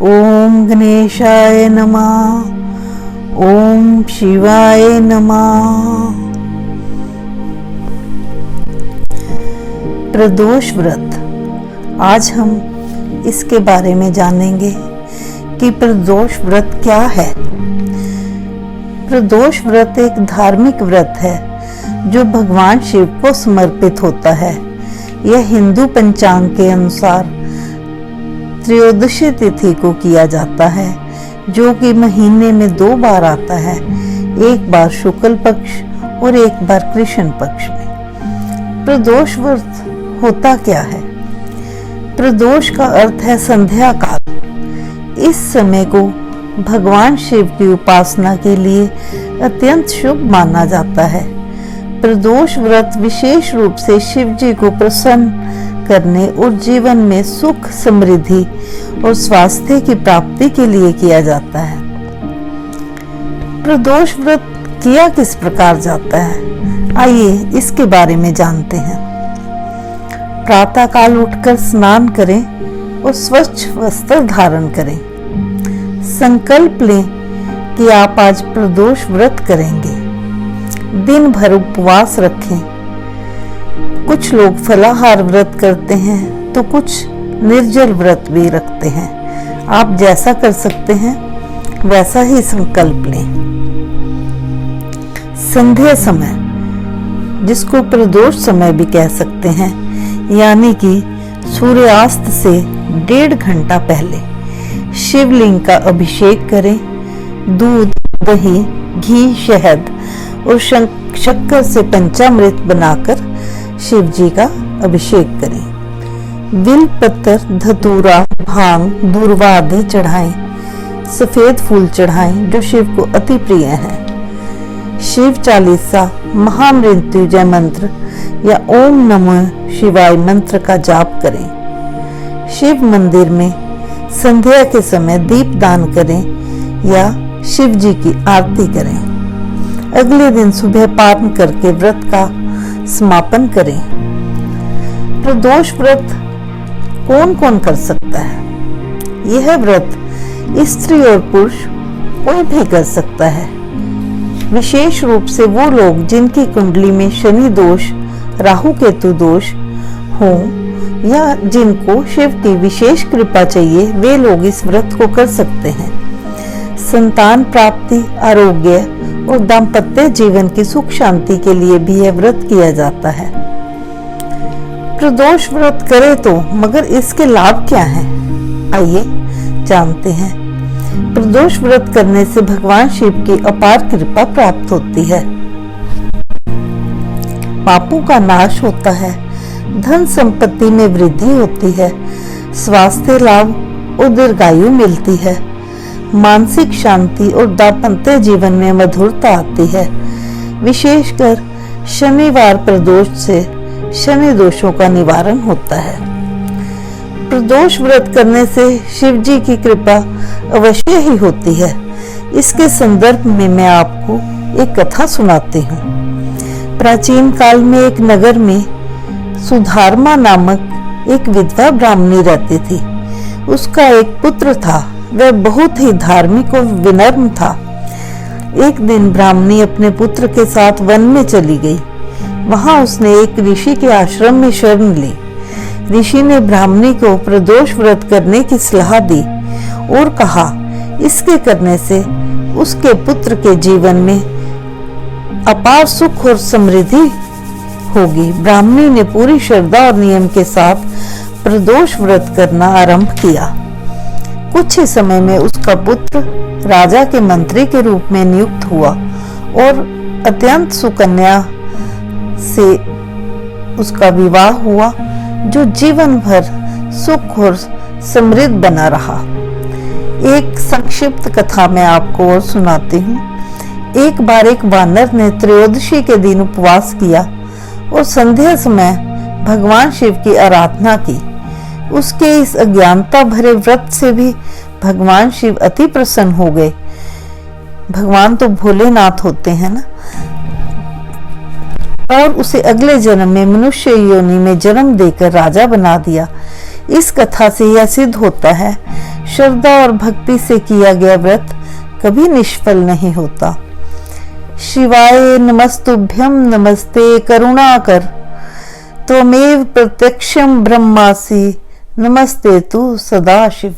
ओम गणेशाय नमः। ओम शिवाय नमः। प्रदोष व्रत, आज हम इसके बारे में जानेंगे कि प्रदोष व्रत क्या है। प्रदोष व्रत एक धार्मिक व्रत है जो भगवान शिव को समर्पित होता है। यह हिंदू पंचांग के अनुसार त्रयोदशी तिथि को किया जाता है, जो कि महीने में 2 बार आता है, एक बार शुक्ल पक्ष और एक बार कृष्ण पक्ष में। प्रदोष व्रत होता क्या है? प्रदोष का अर्थ है संध्या काल। इस समय को भगवान शिव की उपासना के लिए अत्यंत शुभ माना जाता है। प्रदोष व्रत विशेष रूप से शिव जी को प्रसन्न करने और जीवन में सुख, समृद्धि और स्वास्थ्य की प्राप्ति के लिए किया जाता है। प्रदोष व्रत किया किस प्रकार जाता है, आइए इसके बारे में जानते हैं। प्रातः काल उठकर स्नान करें और स्वच्छ वस्त्र धारण करें। संकल्प लें कि आप आज प्रदोष व्रत करेंगे। दिन भर उपवास रखें। कुछ लोग फलाहार व्रत करते हैं तो कुछ निर्जल व्रत भी रखते हैं। आप जैसा कर सकते हैं वैसा ही संकल्प लें। संध्या समय, जिसको प्रदोष समय भी कह सकते हैं, यानी कि सूर्यास्त से 1.5 घंटा पहले शिवलिंग का अभिषेक करें। दूध, दही, घी, शहद और शक्कर से पंचामृत बनाकर शिव जी का अभिषेक करें। बिल पत्र, धतूरा, भांग, दूर्वा आदि चढ़ाएं। सफेद फूल चढ़ाएं जो शिव को अति प्रिय है। शिव चालीसा, महामृत्युंजय मंत्र या ओम नमः शिवाय मंत्र का जाप करें। शिव मंदिर में संध्या के समय दीप दान करें या शिव जी की आरती करें। अगले दिन सुबह पारण करके व्रत का समापन करें। प्रदोष व्रत कौन कौन कर सकता है? यह व्रत स्त्री और पुरुष कोई भी कर सकता है। विशेष रूप से वो लोग जिनकी कुंडली में शनि दोष, राहु केतु दोष हो या जिनको शिव की विशेष कृपा चाहिए, वे लोग इस व्रत को कर सकते हैं। संतान प्राप्ति, आरोग्य और दाम्पत्य जीवन की सुख शांति के लिए भी यह व्रत किया जाता है। प्रदोष व्रत करें तो मगर इसके लाभ क्या हैं? आइए जानते हैं। प्रदोष व्रत करने से भगवान शिव की अपार कृपा प्राप्त होती है। पापों का नाश होता है, धन संपत्ति में वृद्धि होती है, स्वास्थ्य लाभ और दीर्घायु मिलती है, मानसिक शांति और दाम्पत्य जीवन में मधुरता आती है। विशेषकर शनिवार प्रदोष से शनि दोषों का निवारण होता है। प्रदोष व्रत करने से शिव जी की कृपा अवश्य ही होती है। इसके संदर्भ में मैं आपको एक कथा सुनाती हूँ। प्राचीन काल में एक नगर में सुधारमा नामक एक विधवा ब्राह्मणी रहती थी। उसका एक पुत्र था। वह बहुत ही धार्मिक और विनम्र था। एक दिन ब्राह्मणी अपने पुत्र के साथ वन में चली गई। वहां उसने एक ऋषि के आश्रम में शरण ली। ऋषि ने ब्राह्मणी को प्रदोष व्रत करने की सलाह दी और कहा, इसके करने से उसके पुत्र के जीवन में अपार सुख और समृद्धि होगी। ब्राह्मणी ने पूरी श्रद्धा और नियम के साथ प्रदोष व्रत करना आरंभ किया। कुछ ही समय में उसका पुत्र राजा के मंत्री के रूप में नियुक्त हुआ और अत्यंत सुकन्या से उसका विवाह हुआ, जो जीवन भर सुख और समृद्ध बना रहा। एक संक्षिप्त कथा मैं आपको और सुनाती हूँ। एक बार एक वानर ने त्रयोदशी के दिन उपवास किया और संध्या समय भगवान शिव की आराधना की। उसके इस अज्ञानता भरे व्रत से भी भगवान शिव अति प्रसन्न हो गए। भगवान तो भोलेनाथ होते हैं ना। और उसे अगले जन्म में मनुष्य योनि में जन्म देकर राजा बना दिया। इस कथा से यह सिद्ध होता है श्रद्धा और भक्ति से किया गया व्रत कभी निष्फल नहीं होता। शिवाय नमस्तुभ्यं नमस्ते करुणाकर त्वमेव प्रत्यक्षं ब्रह्मासि नमस्ते तु सदाशिव।